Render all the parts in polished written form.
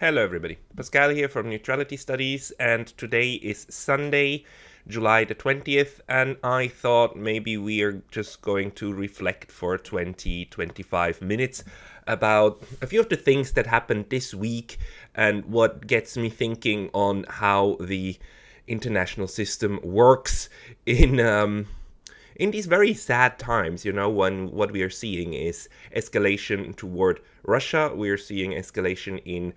Hello everybody, Pascal here from Neutrality Studies, and today is Sunday, July the 20th, and I thought maybe we are just going to reflect for 20-25 minutes about a few of the things that happened this week and what gets me thinking on how the international system works in these very sad times, when what we are seeing is escalation toward Russia, we are seeing escalation in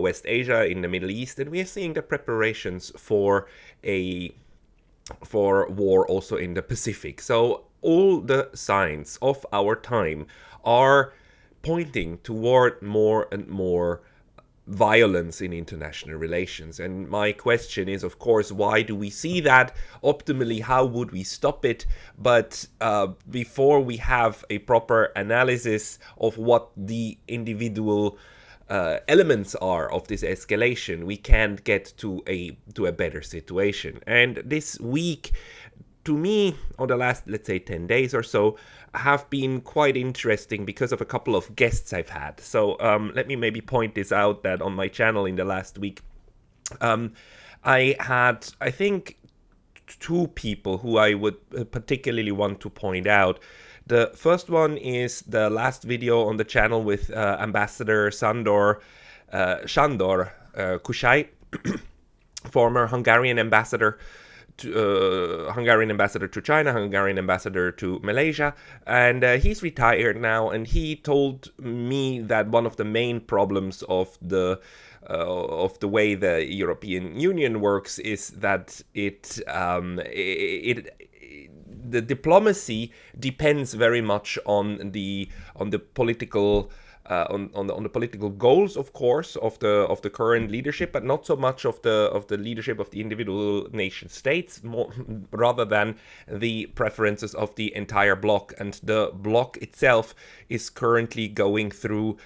West Asia, in the Middle East, and we are seeing the preparations for war also in the Pacific. So all the signs of our time are pointing toward more and more violence in international relations. And my question is, of course, why do we see that? Optimally, how would we stop it? But before we have a proper analysis of what the individual elements are of this escalation, we can't get to a better situation. And this week, to me, on the last, let's say, 10 days or so, have been quite interesting because of a couple of guests I've had. So let me maybe point this out, that on my channel in the last week, I had, I think, two people who I would particularly want to point out. The first one is the last video on the channel with Ambassador Sandor Kushai, former Hungarian ambassador to China, Hungarian ambassador to Malaysia, and he's retired now. And he told me that one of the main problems of the way the European Union works is that the diplomacy depends very much on the political. On the political goals, of course, of the current leadership, but not so much of the leadership of the individual nation states, rather than the preferences of the entire bloc. And the bloc itself is currently going through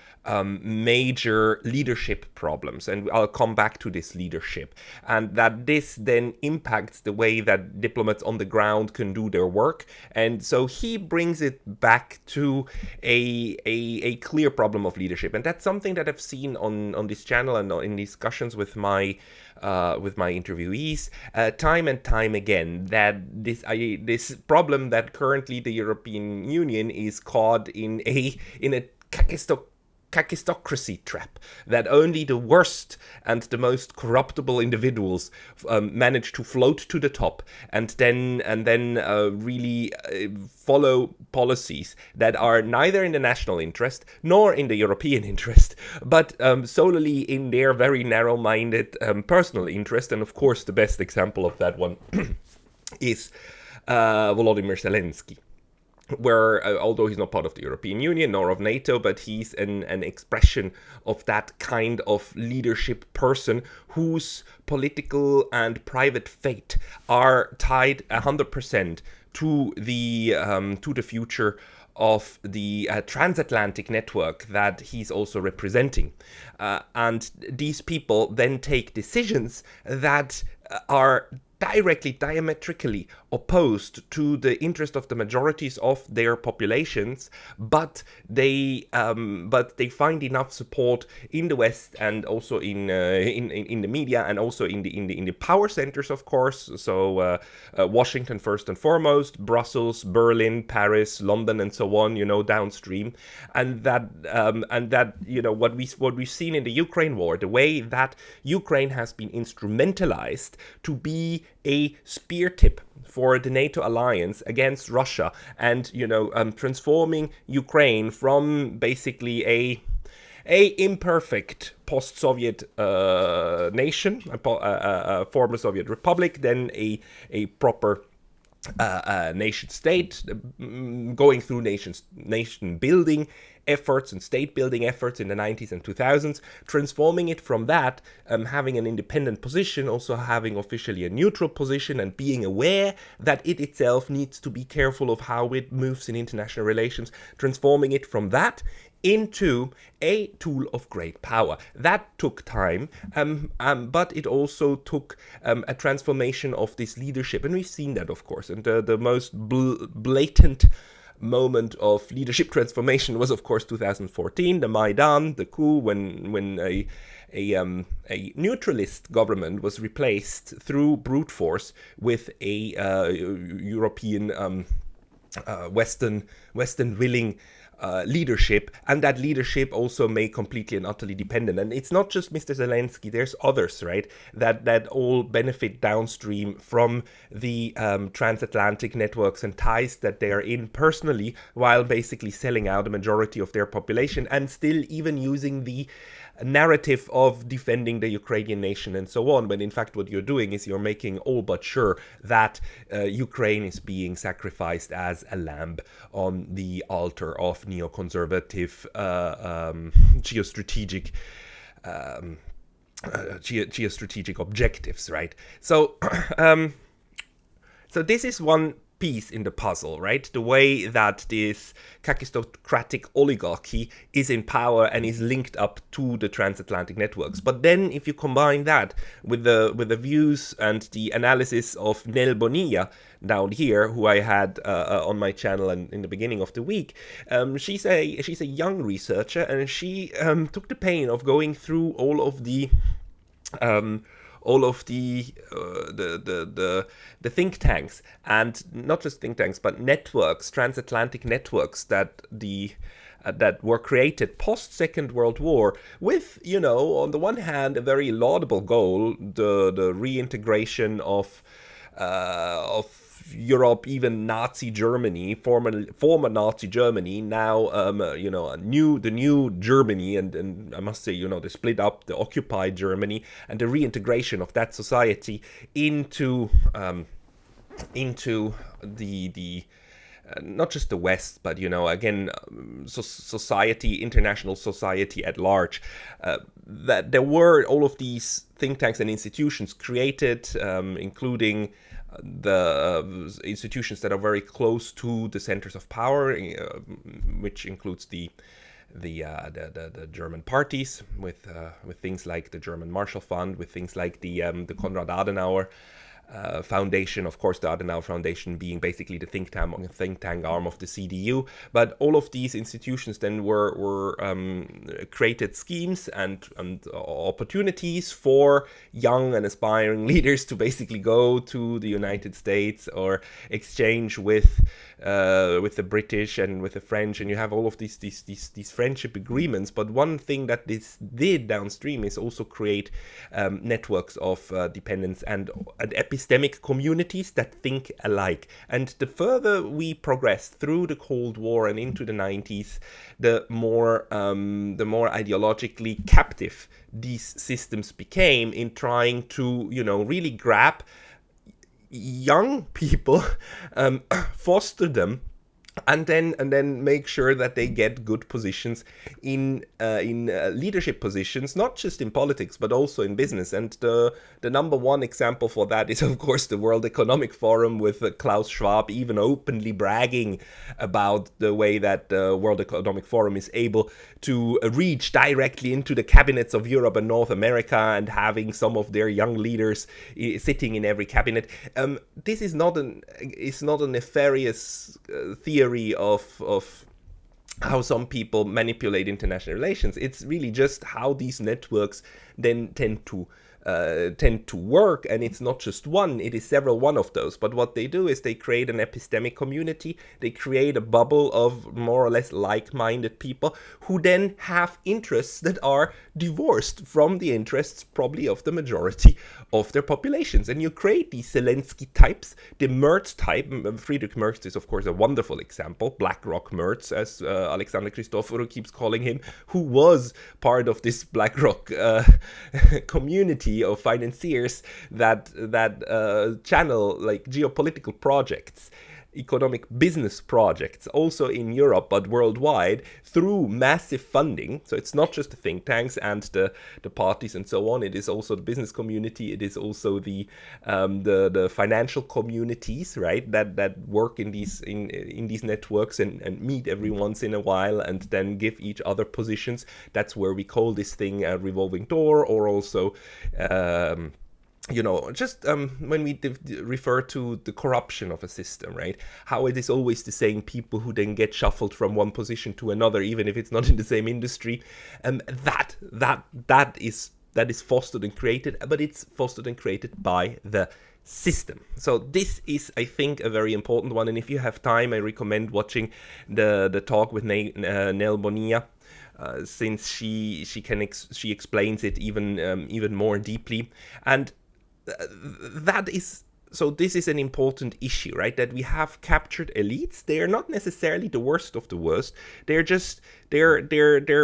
major leadership problems, and I'll come back to this leadership, and that this then impacts the way that diplomats on the ground can do their work. And so he brings it back to a clear problem of leadership, and that's something that I've seen on this channel and in discussions with my interviewees time and time again, that this problem that currently the European Union is caught in a kakistocracy trap, that only the worst and the most corruptible individuals manage to float to the top, and then really follow policies that are neither in the national interest nor in the European interest, but solely in their very narrow-minded personal interest. And of course, the best example of that one is Volodymyr Salinski, where although he's not part of the European Union nor of NATO, but he's an expression of that kind of leadership person whose political and private fate are tied 100% to the future of the transatlantic network that he's also representing. And these people then take decisions that are diametrically opposed to the interest of the majorities of their populations, but they find enough support in the West, and also in the media, and also in the power centers, of course. So Washington first and foremost, Brussels, Berlin, Paris, London, and so on. Downstream, and that what we've seen in the Ukraine war, the way that Ukraine has been instrumentalized to be a spear tip for the NATO alliance against Russia, and transforming Ukraine from basically a imperfect post-Soviet nation, a former Soviet republic, then a proper nation state, going through nation building efforts and state building efforts in the 90s and 2000s, transforming it from that, having an independent position, also having officially a neutral position, and being aware that it itself needs to be careful of how it moves in international relations, transforming it from that into a tool of great power. That took time, but it also took a transformation of this leadership, and we've seen that, of course. And the most blatant moment of leadership transformation was, of course, 2014, the Maidan, the coup, when a neutralist government was replaced through brute force with a European Western willing leadership, and that leadership also made completely and utterly dependent. And it's not just Mr. Zelensky, there's others, right, that all benefit downstream from the transatlantic networks and ties that they are in personally, while basically selling out a majority of their population and still even using the narrative of defending the Ukrainian nation and so on, when in fact what you're doing is you're making all but sure that Ukraine is being sacrificed as a lamb on the altar of neoconservative geostrategic geostrategic objectives, right? So so this is one piece in the puzzle, right? The way that this Kleptocratic oligarchy is in power and is linked up to the transatlantic networks. But then if you combine that with the views and the analysis of Nel Bonilla down here, who I had on my channel and in the beginning of the week, she's a young researcher, and she took the pain of going through all of the think tanks, and not just think tanks, but networks, transatlantic networks that that were created post Second World War, with, you know, on the one hand, a very laudable goal, the reintegration of Europe, even Nazi Germany, former Nazi Germany, now you know, the new Germany, and I must say, you know, the split up, the occupied Germany, and the reintegration of that society into the not just the West, but, you know, again, society, international society at large. That there were all of these think tanks and institutions created, including the institutions that are very close to the centers of power, which includes the German parties, with things like the German Marshall Fund, with things like the Konrad Adenauer Foundation, of course, the Adenauer Foundation being basically the think tank arm of the CDU. But all of these institutions then were created schemes and opportunities for young and aspiring leaders to basically go to the United States or exchange with the British and with the French, and you have all of these friendship agreements. But one thing that this did downstream is also create networks of dependence and epistemic communities that think alike. And the further we progress through the Cold War and into the 90s, the more ideologically captive these systems became in trying to, you know, really grab young people, foster them, and then make sure that they get good positions in leadership positions, not just in politics but also in business. And the number one example for that is, of course, the World Economic Forum, with Klaus Schwab even openly bragging about the way that the World Economic Forum is able to reach directly into the cabinets of Europe and North America, and having some of their young leaders sitting in every cabinet. This is not a nefarious theory of how some people manipulate international relations. It's really just how these networks then tend to work, and it's not just one, it is one of those. But what they do is they create an epistemic community, they create a bubble of more or less like-minded people who then have interests that are divorced from the interests probably of the majority of their populations. And you create these Zelensky types, the Merz type. Friedrich Merz is, of course, a wonderful example, BlackRock Merz, as Alexander Christoforou keeps calling him, who was part of this BlackRock community of financiers that channel like geopolitical projects, economic business projects, also in Europe but worldwide, through massive funding. So it's not just the think tanks and the parties and so on. It is also the business community. It is also the financial communities, right? That work in these networks and meet every once in a while and then give each other positions. That's where we call this thing a revolving door, or also just when we refer to the corruption of a system, right? How it is always the same people who then get shuffled from one position to another, even if it's not in the same industry. That is fostered and created, but it's fostered and created by the system. So this is, I think, a very important one. And if you have time, I recommend watching the talk with Nell Bonilla. Since she explains it even more deeply, and this is an important issue, right? That we have captured elites. They are not necessarily the worst of the worst. They're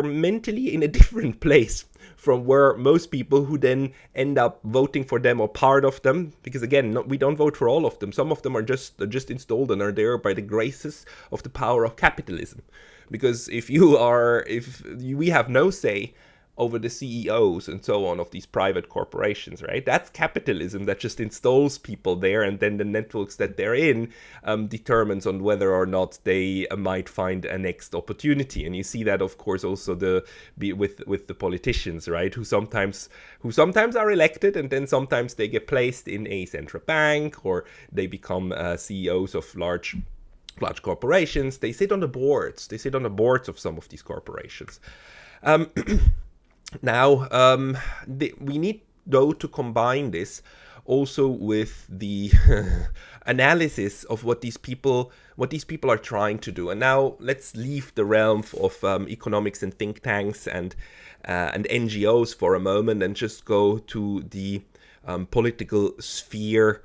mentally in a different place from where most people who then end up voting for them or part of them, because again, we don't vote for all of them. Some of them are just installed and are there by the graces of the power of capitalism. Because if we have no say over the CEOs and so on of these private corporations, right? That's capitalism that just installs people there, and then the networks that they're in determines on whether or not they might find a next opportunity. And you see that, of course, also with the politicians, right? Who sometimes are elected, and then sometimes they get placed in a central bank, or they become CEOs of large corporations. They sit on the boards. Of some of these corporations. Now, we need, though, to combine this also with the analysis of what these people are trying to do. And now let's leave the realm of economics and think tanks and NGOs for a moment, and just go to the political sphere,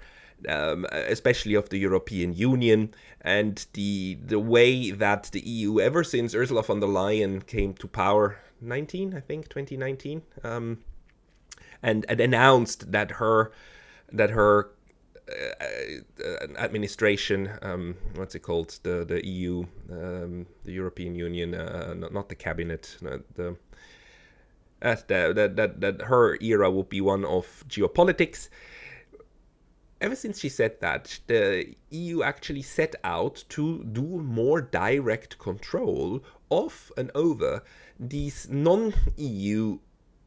especially of the European Union, and the way that the EU, ever since Ursula von der Leyen came to power, 2019, and announced that her administration, what's it called, the EU, the European Union, not the cabinet, that her era would be one of geopolitics. Ever since she said that, the EU actually set out to do more direct control of and over these non-EU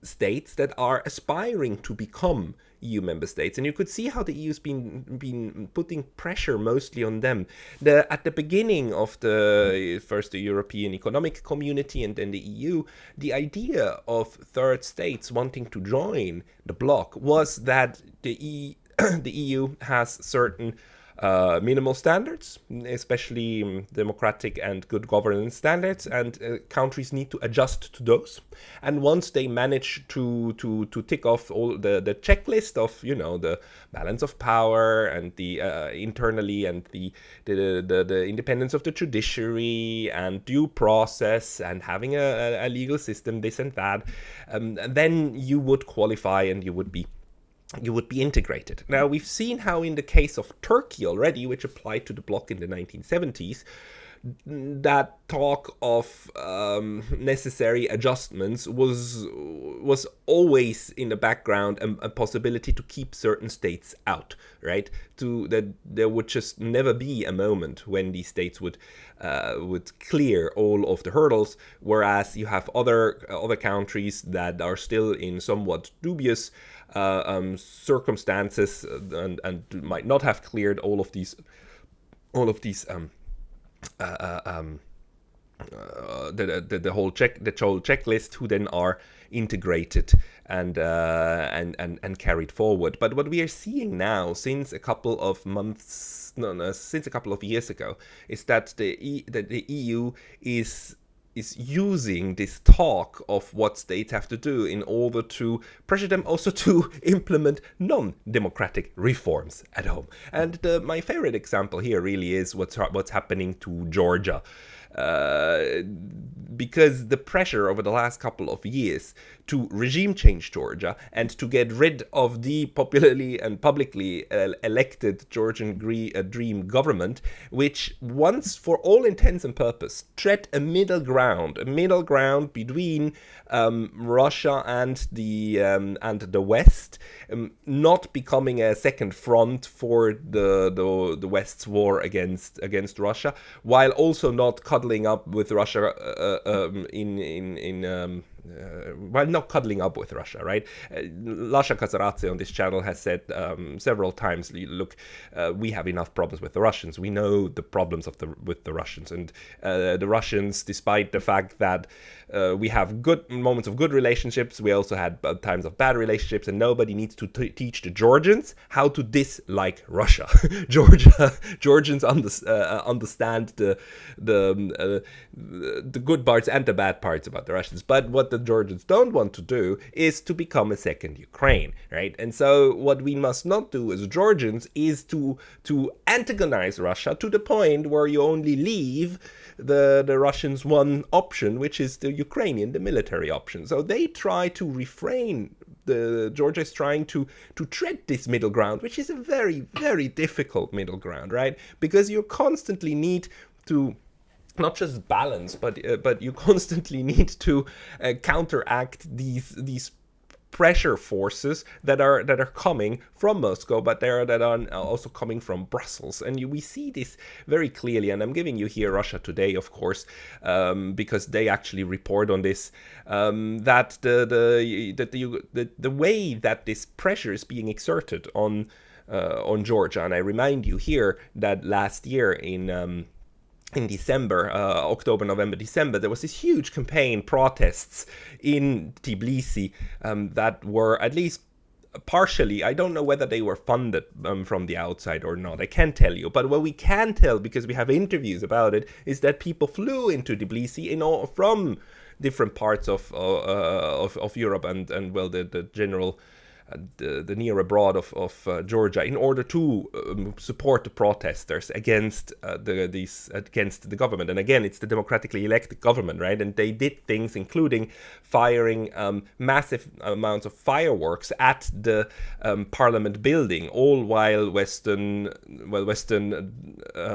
states that are aspiring to become EU member states. And you could see how the EU's been putting pressure mostly on them. At the beginning of the European Economic Community and then the EU, the idea of third states wanting to join the bloc was that the EU has certain minimal standards, especially democratic and good governance standards, and countries need to adjust to those. And once they manage to tick off all the checklist of, the balance of power and the internally, and the independence of the judiciary and due process and having a legal system, this and that, and then you would qualify and you would be integrated. Now, we've seen how in the case of Turkey already, which applied to the bloc in the 1970s, that talk of necessary adjustments was always in the background, a possibility to keep certain states out, right? That there would just never be a moment when these states would clear all of the hurdles, whereas you have other countries that are still in somewhat dubious circumstances and might not have cleared all of these the whole checklist, who then are integrated and carried forward. But what we are seeing now, since a couple of years ago, is that the EU is using this talk of what states have to do in order to pressure them also to implement non-democratic reforms at home. And my favorite example here really is what's happening to Georgia. Because the pressure over the last couple of years to regime change Georgia and to get rid of the popularly and publicly elected Georgian Dream government, which once, for all intents and purposes, tread a middle ground between Russia and the West, not becoming a second front for the West's war against Russia, while also not cuddling up with Russia while not cuddling up with Russia, right? Lasha Kazaradze on this channel has said several times, look, we have enough problems with the Russians. We know the problems with the Russians, and the Russians, despite the fact that we have good moments of good relationships, we also had times of bad relationships, and nobody needs to teach the Georgians how to dislike Russia. Georgians understand the good parts and the bad parts about the Russians, but what the Georgians don't want to do is to become a second Ukraine, right? And so what we must not do as Georgians is to antagonize Russia to the point where you only leave the Russians one option, which is the Ukrainian, the military option. So they try to refrain. Georgia is trying to tread this middle ground, which is a very, very difficult middle ground, right? Because you constantly need to not just balance, but you constantly need to counteract these pressure forces that are coming from Moscow, but that are also coming from Brussels. And we see this very clearly, and I'm giving you here Russia Today, of course, because they actually report on this, that the way that this pressure is being exerted on Georgia. And I remind you here that last year in December, October, November, December, there was this huge campaign, protests in Tbilisi that were at least partially, I don't know whether they were funded from the outside or not, I can't tell you, but what we can tell, because we have interviews about it, is that people flew into Tbilisi from different parts of Europe and well, the general the near abroad of Georgia, in order to support the protesters against against the government. And again, it's the democratically elected government, right? And they did things, including firing massive amounts of fireworks at the parliament building, all while Western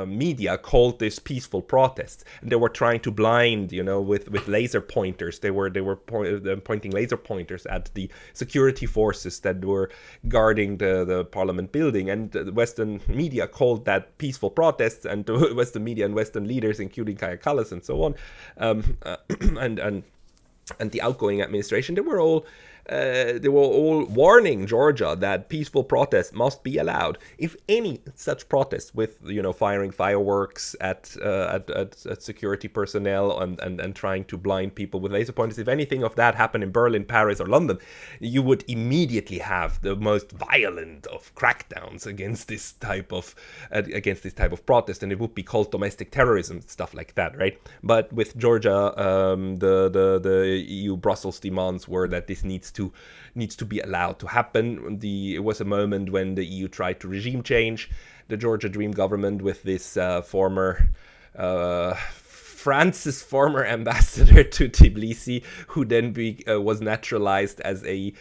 media called this peaceful protests. And they were trying to blind, with laser pointers. They were pointing laser pointers at the security forces that were guarding the parliament building, and the Western media called that peaceful protests, and the Western media and Western leaders, including Kallas and so on, and the outgoing administration, they were all warning Georgia that peaceful protests must be allowed. If any such protest with firing fireworks at security personnel and trying to blind people with laser pointers, if anything of that happened in Berlin, Paris, or London, you would immediately have the most violent of crackdowns against this type of protest, and it would be called domestic terrorism, stuff like that, right? But with Georgia, the EU Brussels demands were that this needs to be allowed to happen. It was a moment when the EU tried to regime change the Georgia Dream government with this France's former ambassador to Tbilisi, who then was naturalized as a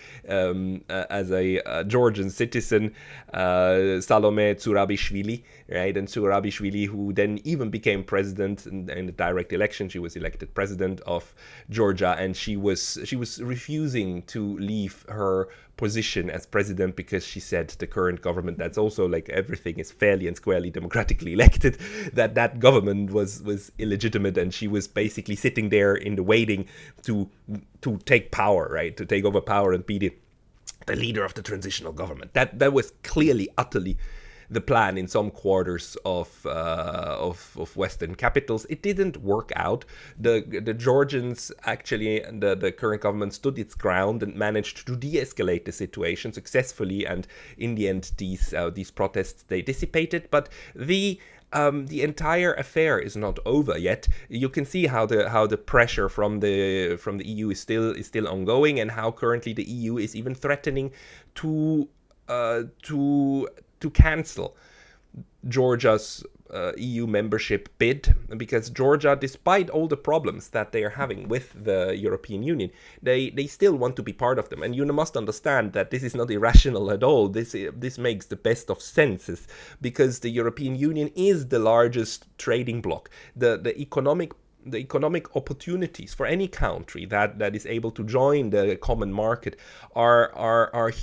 Georgian citizen, Salome Zurabishvili, right? And Zurabishvili, who then even became president in a direct election. She was elected president of Georgia, and she was refusing to leave her position as president because she said the current government, that's also like everything is fairly and squarely democratically elected, that government was illegitimate, and she was basically sitting there in the waiting to take power, right, to take over power and be the leader of the transitional government. That was clearly utterly the plan in some quarters of Western capitals. It didn't work out. The Georgians, actually, the current government stood its ground and managed to de-escalate the situation successfully, and in the end these protests, they dissipated. But the entire affair is not over yet. You can see how the pressure from the EU is still ongoing, and how currently the EU is even threatening to cancel Georgia's EU membership bid, because Georgia, despite all the problems that they are having with the European Union, they still want to be part of them. And you must understand that this is not irrational at all. This makes the best of senses, because the European Union is the largest trading bloc. The economic opportunities for any country that is able to join the common market are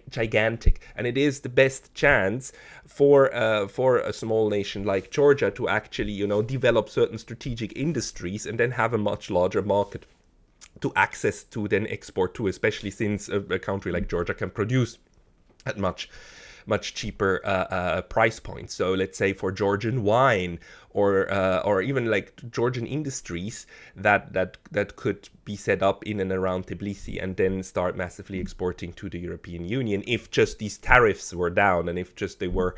gigantic, and it is the best chance for a small nation like Georgia to actually develop certain strategic industries and then have a much larger market access to then export to, especially since a country like Georgia can produce at much cheaper price points. So let's say for Georgian wine or even like Georgian industries that could be set up in and around Tbilisi and then start massively exporting to the European Union if just these tariffs were down and if just they were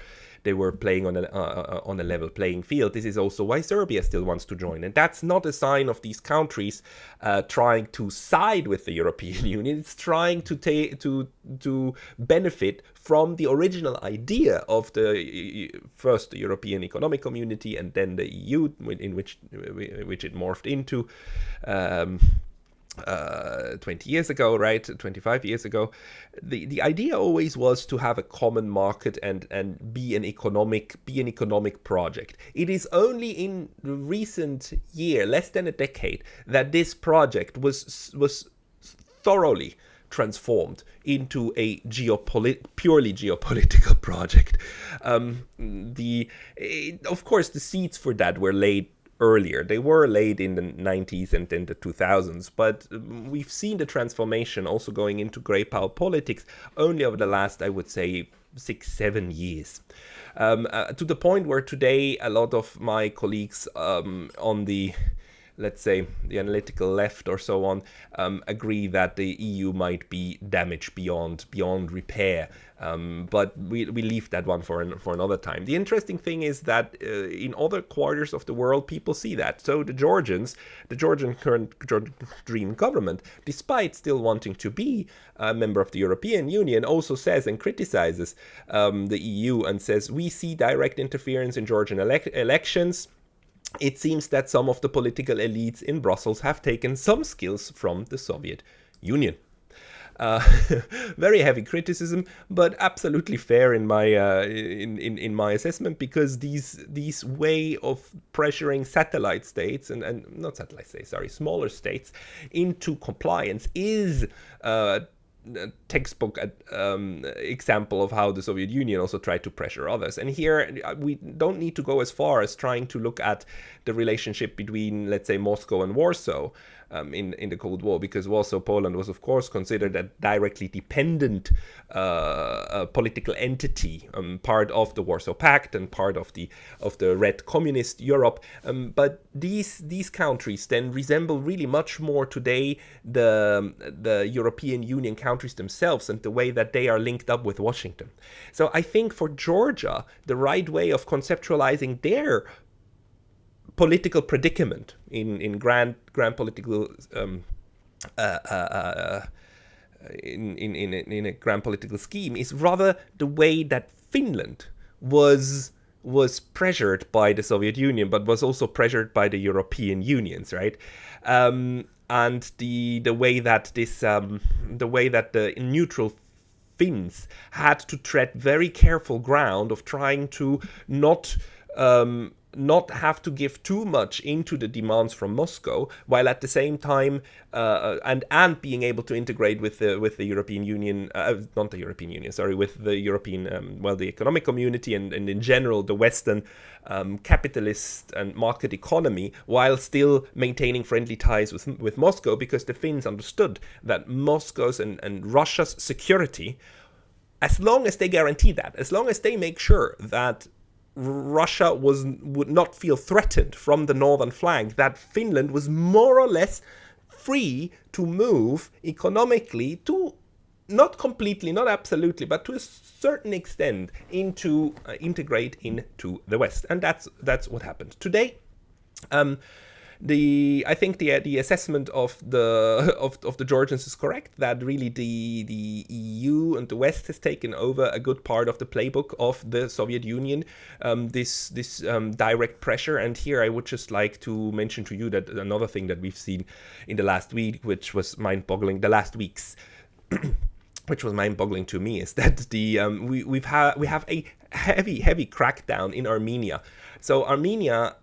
playing on a level playing field. This is also why Serbia still wants to join, and that's not a sign of these countries trying to side with the European Union. It's trying to benefit from the original idea of first the European Economic Community and then the EU, in which it morphed into 20 years ago, right? 25 years ago. The idea always was to have a common market and be an economic project. It is only in the recent year, less than a decade, that this project was thoroughly transformed into a purely geopolitical project. Of course, the seeds for that were laid earlier. They were laid in the 90s and then the 2000s, but we've seen the transformation also going into grey power politics only over the last, I would say, 6-7 years. To the point where today a lot of my colleagues on the, let's say, the analytical left or so on, agree that the EU might be damaged beyond repair. But we leave that one for another time. The interesting thing is that in other quarters of the world, people see that. So the Georgian current Dream government, despite still wanting to be a member of the European Union, also says and criticizes the EU and says, we see direct interference in Georgian elections. It seems that some of the political elites in Brussels have taken some skills from the Soviet Union. Very heavy criticism, but absolutely fair in my in my assessment, because these way of pressuring satellite states and not satellite states, sorry, smaller states into compliance is textbook example of how the Soviet Union also tried to pressure others. And here we don't need to go as far as trying to look at the relationship between, let's say, Moscow and Warsaw in the Cold War, because Warsaw Poland was of course considered a directly dependent political entity, part of the Warsaw Pact and part of the Red Communist Europe. But these countries then resemble really much more today the European Union countries themselves and the way that they are linked up with Washington. So I think for Georgia, the right way of conceptualizing their political predicament in grand political in a grand political scheme is rather the way that Finland was pressured by the Soviet Union, but was also pressured by the European Unions, right? And the way that the neutral Finns had to tread very careful ground of trying to not have to give too much into the demands from Moscow, while at the same time and being able to integrate with the European Union, not the European Union, sorry, with the European the economic community and in general the Western capitalist and market economy, while still maintaining friendly ties with Moscow, because the Finns understood that Moscow's and Russia's security, as long as they guarantee that, as long as they make sure that Russia would not feel threatened from the northern flank, that Finland was more or less free to move economically to, not completely, not absolutely, but to a certain extent into integrate into the West. And that's what happened. Today, I think the assessment of the Georgians is correct, that really the EU and the West has taken over a good part of the playbook of the Soviet Union, this direct pressure. And here I would just like to mention to you that another thing that we've seen in the last week, which was mind-boggling, the last weeks, which was mind-boggling to me, is that we have a heavy crackdown in Armenia. So Armenia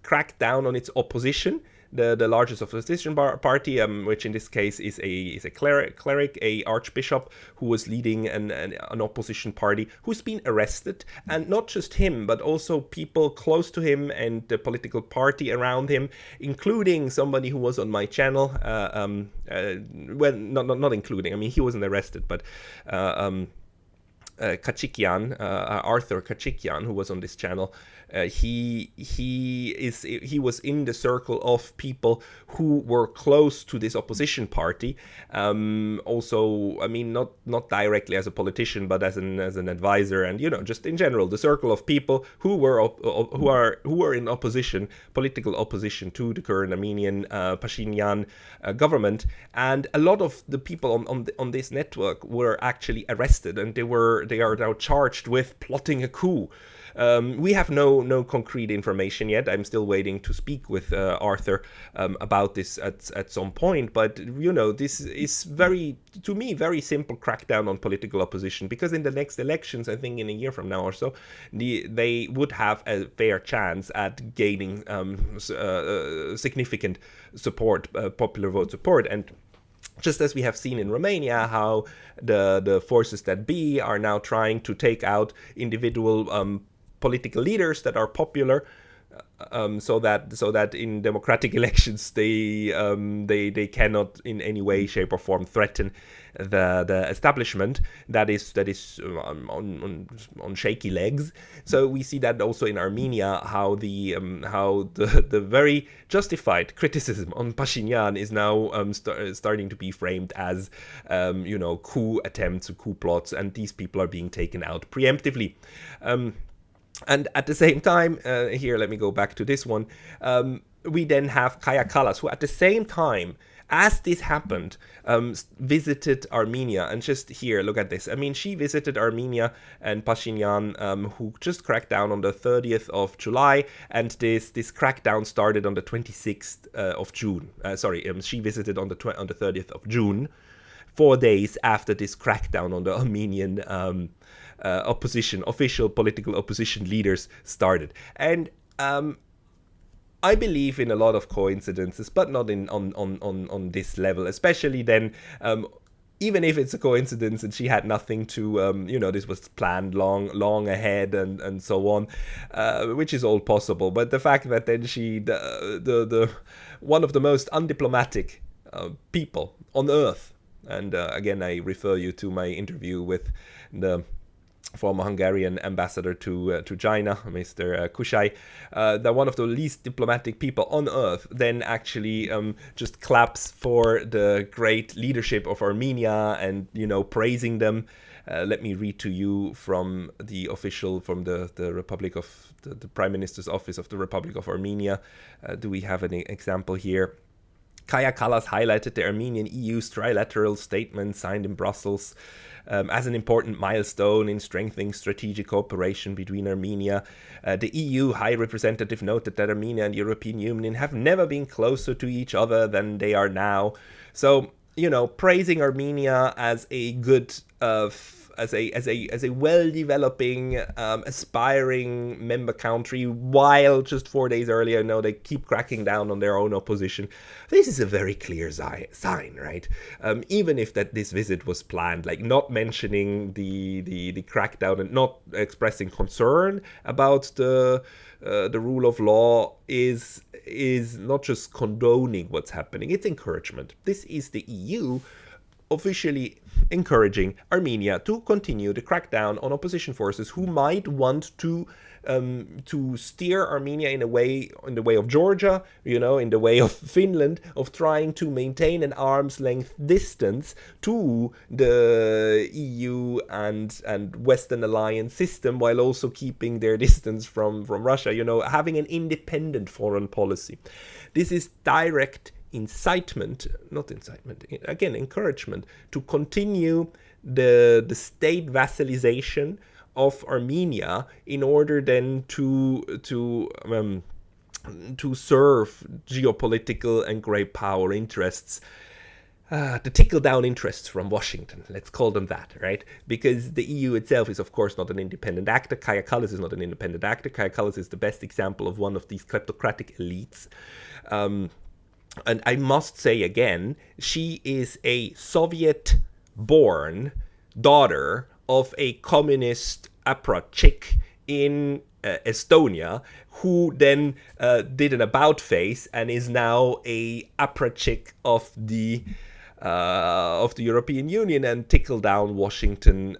cracked down on its opposition the largest opposition party, which in this case is a cleric, a archbishop who was leading an opposition party, who's been arrested, and not just him, but also people close to him and the political party around him, including somebody who was on my channel. Well, not including. I mean, he wasn't arrested, but. Kachikian, Arthur Kachikian, who was on this channel, he was in the circle of people who were close to this opposition party. Also, I mean, not directly as a politician, but as an advisor, and just in general, the circle of people who were in opposition, political opposition to the current Armenian Pashinyan government, and a lot of the people on this network were actually arrested, and they are now charged with plotting a coup. We have no concrete information yet. I'm still waiting to speak with Arthur about this at some point. But this is to me, very simple crackdown on political opposition, because in the next elections, I think in a year from now or so, they would have a fair chance at gaining significant support, popular vote support. And just as we have seen in Romania, how the forces that be are now trying to take out individual political leaders that are popular, so that in democratic elections they cannot in any way, shape, or form threaten the establishment that is on shaky legs. So we see that also in Armenia, how the very justified criticism on Pashinyan is now starting to be framed as coup attempts, coup plots, and these people are being taken out preemptively. And at the same time, here, let me go back to this one. We then have Kallas, who at the same time as this happened, visited Armenia. And just here, look at this. I mean, she visited Armenia and Pashinyan, who just cracked down on the 30th of July. And this crackdown started on the 26th of June. She visited on the 30th of June, 4 days after this crackdown on the Armenian official political opposition leaders started. And I believe in a lot of coincidences, but not on this level, especially then, even if it's a coincidence and she had nothing to, this was planned long ahead and so on, which is all possible. But the fact that then the one of the most undiplomatic people on earth, and again, I refer you to my interview with the former Hungarian ambassador to China, Mr. Kushai, that one of the least diplomatic people on earth then actually just claps for the great leadership of Armenia and, praising them. Let me read to you from the official, from the Republic of, the Prime Minister's Office of the Republic of Armenia. Do we have an example here? Kaja Kallas highlighted the Armenian-EU's trilateral statement signed in Brussels as an important milestone in strengthening strategic cooperation between Armenia. The EU High Representative noted that Armenia and the European Union have never been closer to each other than they are now. So, praising Armenia as a good as a well-developing, aspiring member country, while just 4 days earlier, they keep cracking down on their own opposition. This is a very clear sign, right? Even if this visit was planned, like not mentioning the crackdown and not expressing concern about the rule of law is not just condoning what's happening, it's encouragement. This is the EU officially encouraging Armenia to continue the crackdown on opposition forces who might want to steer Armenia in the way of Georgia, in the way of Finland, of trying to maintain an arm's length distance to the EU and Western alliance system, while also keeping their distance from Russia, having an independent foreign policy. This is direct encouragement to continue the state vassalization of Armenia in order then to serve geopolitical and great power interests, the trickle-down interests from Washington, let's call them that, right? Because the EU itself is, of course, not an independent actor. Kaja Kallas is not an independent actor. Kaja Kallas is the best example of one of these kleptocratic elites. And I must say again, she is a Soviet-born daughter of a communist apparatchik in Estonia, who then did an about face and is now a apparatchik of the European Union and tickle down Washington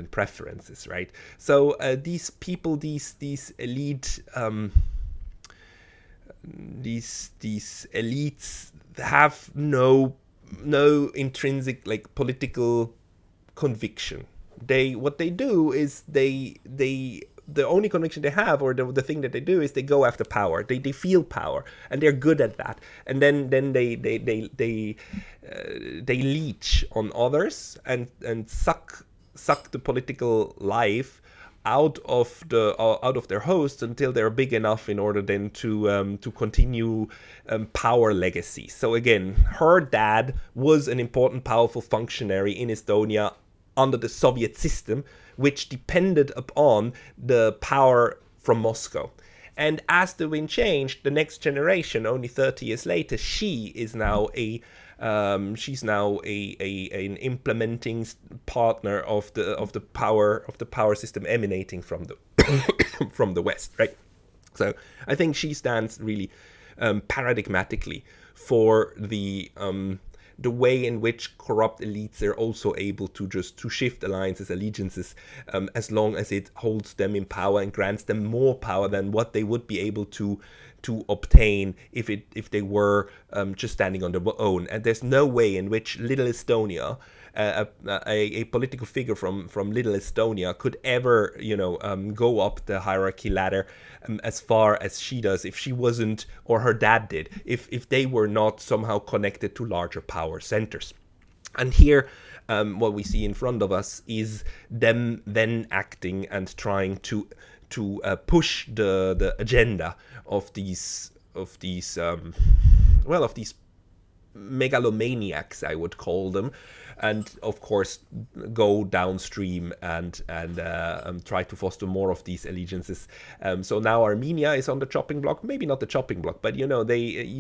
preferences, right? So these people, these elite these elites have no intrinsic like political conviction. What they do is the only conviction they have, or the thing that they do, is they go after power. They feel power, and they're good at that. And then they leech on others and suck the political life out of their hosts until they're big enough in order then to continue power legacy. So again, her dad was an important, powerful functionary in Estonia under the Soviet system, which depended upon the power from Moscow. And as the wind changed, the next generation, only 30 years later, she is now an implementing partner of the power system emanating from the from the West, right? So I think she stands really paradigmatically for the way in which corrupt elites are also able to shift alliances, allegiances, as long as it holds them in power and grants them more power than what they would be able to obtain if they were just standing on their own. And there's no way in which little Estonia, a political figure from little Estonia, could ever go up the hierarchy ladder as far as she does if she wasn't, or her dad did, if they were not somehow connected to larger power centers. And here what we see in front of us is them then acting and trying to push the agenda of these megalomaniacs, I would call them, and of course go downstream and try to foster more of these allegiances. So now Armenia is on the chopping block, maybe not the chopping block, but you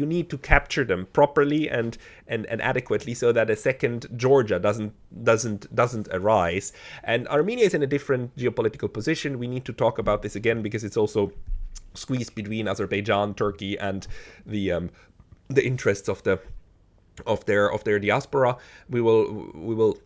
need to capture them properly and adequately so that a second Georgia doesn't arise. And Armenia is in a different geopolitical position. We need to talk about this again because it's also squeezed between Azerbaijan, Turkey, and the interests of their diaspora. We will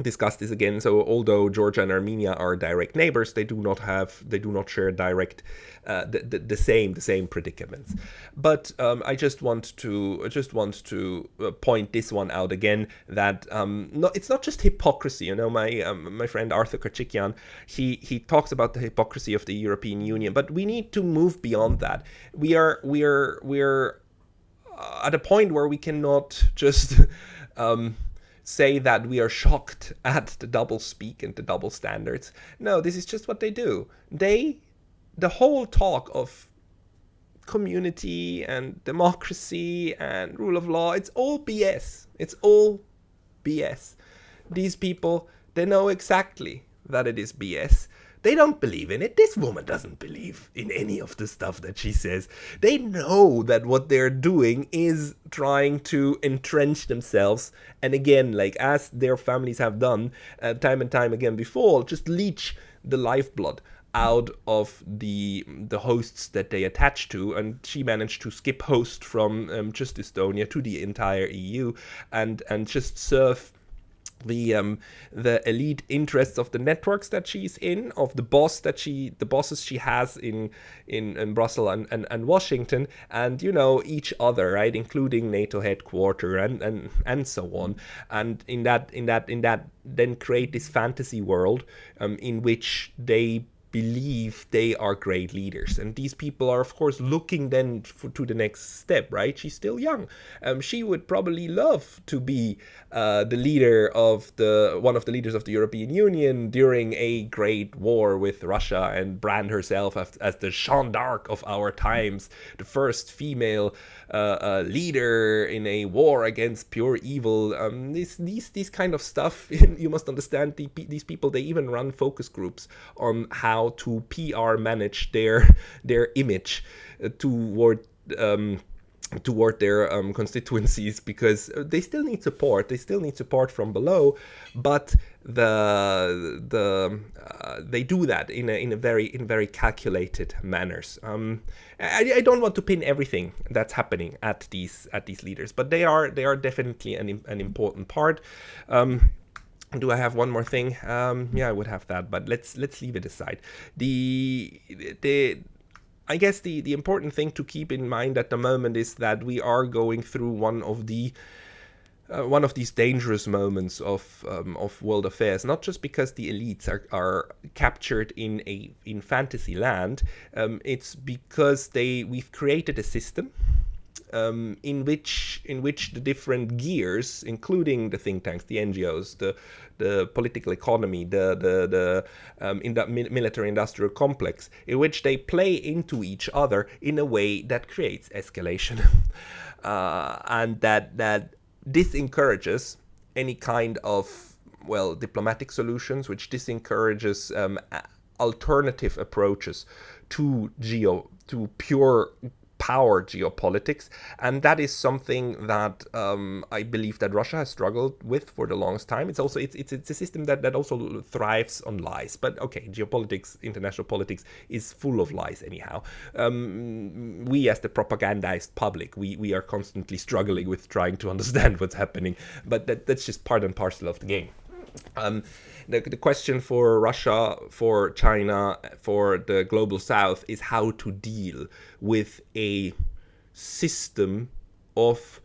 discuss this again. So although Georgia and Armenia are direct neighbors, they do not share direct the same predicaments. But I just want to point this one out again, that it's not just hypocrisy. My friend Arthur Karchikian, he talks about the hypocrisy of the European Union, but we need to move beyond that. We are at a point where we cannot just say that we are shocked at the double speak and the double standards. No, this is just what they do. The whole talk of community and democracy and rule of law, it's all BS. It's all BS. These people, they know exactly that it is BS. They don't believe in it. This woman doesn't believe in any of the stuff that she says. They know that what they're doing is trying to entrench themselves. And again, like as their families have done time and time again before, just leech the lifeblood out of the hosts that they attach to. And she managed to skip host from just Estonia to the entire EU and just serve the elite interests of the networks that she's in, of the bosses she has in Brussels and Washington, and each other, right, including NATO headquarters and so on, and in that then create this fantasy world in which they believe they are great leaders. And these people are of course looking then to the next step, right? She's still young. She would probably love to be the leader of one of the leaders of the European Union during a great war with Russia and brand herself as the Jeanne d'Arc of our times, the first female leader in a war against pure evil. These kind of stuff, you must understand, these people, they even run focus groups on how to PR manage their image toward toward their constituencies, because they still need support. They still need support from below, but they do that in very calculated manners. I don't want to pin everything that's happening at these leaders, but they are definitely an important part. Do I have one more thing? Yeah, I would have that, but let's leave it aside. I guess the important thing to keep in mind at the moment is that we are going through one of these dangerous moments of world affairs. Not just because the elites are captured in fantasy land. It's because we've created a system in which the different gears, including the think tanks, the NGOs, the political economy, the military-industrial complex, in which they play into each other in a way that creates escalation, and that disencourages any kind of diplomatic solutions, which disencourages alternative approaches to pure power geopolitics, and that is something that I believe that Russia has struggled with for the longest time. It's also it's a system that also thrives on lies. But okay, geopolitics, international politics is full of lies anyhow. We as the propagandized public, we are constantly struggling with trying to understand what's happening, but that's just part and parcel of the game. The question for Russia, for China, for the global south is how to deal with a system of,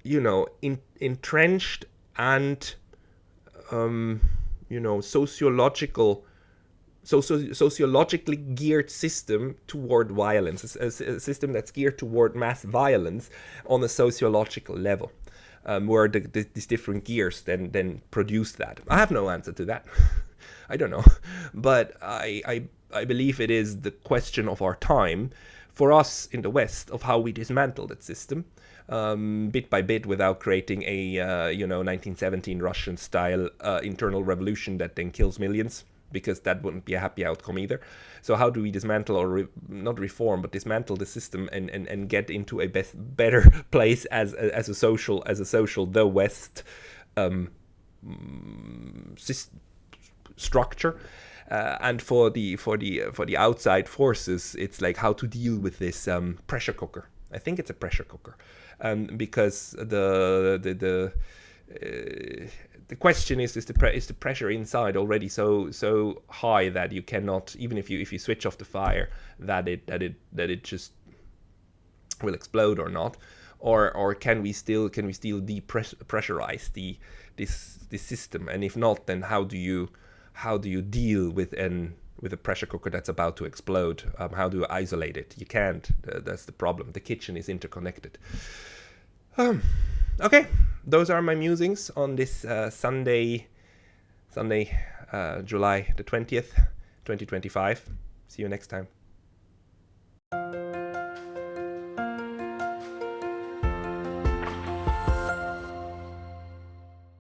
entrenched and, sociologically geared system toward violence, a system that's geared toward mass violence on a sociological level. Where these different gears then produce that. I have no answer to that. I don't know. But I believe it is the question of our time for us in the West of how we dismantle that system bit by bit without creating a 1917 Russian style internal revolution that then kills millions, because that wouldn't be a happy outcome either. So how do we dismantle, or not reform, but dismantle the system and get into a better place as a social the West structure? And for the outside forces, it's like how to deal with this pressure cooker. I think it's a pressure cooker, because the question is the pressure inside already so high that you cannot, even if you switch off the fire, that it just will explode or not, or can we still depressurize this system? And if not, then how do you deal with a pressure cooker that's about to explode? How do you isolate it? You can't. That's the problem. The kitchen is interconnected. Okay, those are my musings on this Sunday, July the 20th, 2025. See you next time.